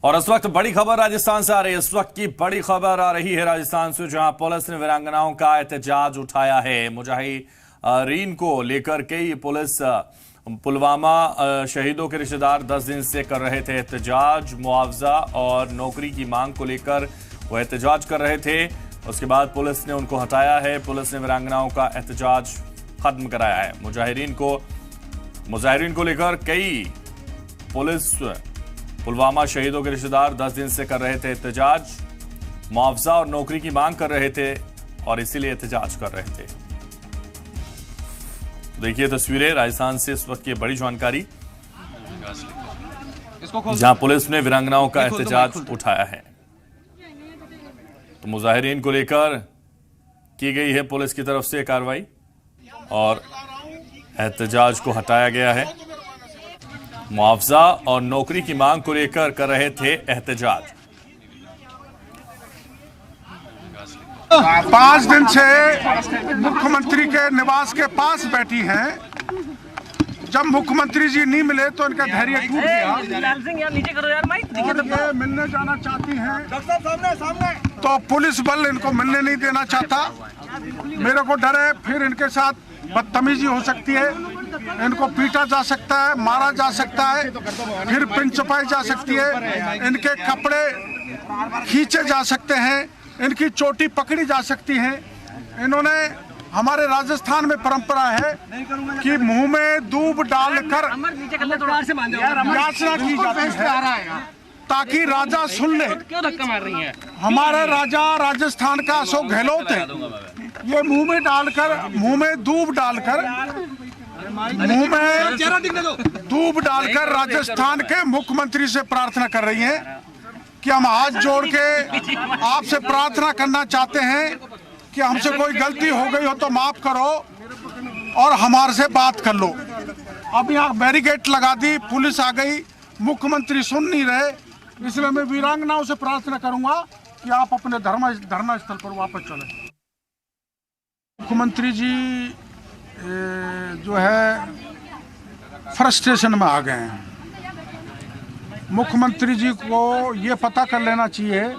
और इस वक्त बड़ी खबर राजस्थान से आ रही है। इस वक्त की बड़ी खबर आ रही है राजस्थान से, जहां पुलिस ने वीरांगनाओं का एहतजाज उठाया है। मुजाहिरीन को लेकर कई पुलिस पुलवामा शहीदों के रिश्तेदार 10 दिन से कर रहे थे एहतजाज। मुआवजा और नौकरी की मांग को लेकर वो एहतजाज कर रहे थे। उसके बाद पुलिस ने उनको हटाया है। पुलिस ने वीरांगनाओं का एहतजाज खत्म कराया है। मुजाहिरीन को लेकर कई पुलिस पुलवामा शहीदों के रिश्तेदार 10 दिन से कर रहे थे एहतजाज। मुआवजा और नौकरी की मांग कर रहे थे और इसीलिए एहतजाज कर रहे थे। देखिए तस्वीरें राजस्थान से इस वक्त की बड़ी जानकारी, जहां पुलिस ने वीरांगनाओं का एहतजाज उठाया है। तो मुजाहिरीन को लेकर की गई है पुलिस की तरफ से कार्रवाई और एहतजाज को हटाया गया है। मुआवजा और नौकरी की मांग को लेकर कर रहे थे एहतजाज। 5 दिन से मुख्यमंत्री के निवास के पास बैठी हैं। जब मुख्यमंत्री जी नहीं मिले तो इनका धैर्य टूट गया। ये मिलने जाना चाहती हैं तो पुलिस बल इनको मिलने नहीं देना चाहता। मेरे को डर है फिर इनके साथ बदतमीजी हो सकती है, इनको पीटा जा सकता है, मारा जा सकता है, फिर पिन चपाई जा सकती है, इनके कपड़े खींचे जा सकते हैं, इनकी चोटी पकड़ी जा सकती है। इन्होंने हमारे राजस्थान में परंपरा है कि मुंह में दूब डालकर याचना की जाती है ताकि राजा सुन ले। क्यों धक्का मार रही हैं? हमारे राजा राजस्थान का अशोक गहलोत है। ये मुंह में दूब डालकर राजस्थान के मुख्यमंत्री से प्रार्थना कर रही हैं कि हम हाथ जोड़ के आपसे प्रार्थना करना चाहते हैं कि हमसे कोई गलती हो गई हो तो माफ करो और हमारे से बात कर लो। अब यहाँ बैरिकेड लगा दी, पुलिस आ गई, मुख्यमंत्री सुन नहीं रहे, इसलिए मैं वीरांगनाओं से प्रार्थना करूंगा कि आप अपने धरना स्थल पर वापस चले। मुख्यमंत्री जी जो है फ्रस्ट्रेशन में आ गए हैं। मुख्यमंत्री जी को ये पता कर लेना चाहिए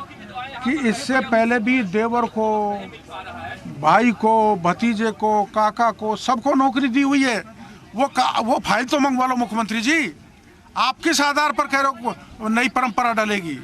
कि इससे पहले भी देवर को, भाई को, भतीजे को, काका को, सबको नौकरी दी हुई है। वो फाइल तो मंगवा लो मुख्यमंत्री जी। आप किस आधार पर कह रहे हो नई परंपरा डलेगी?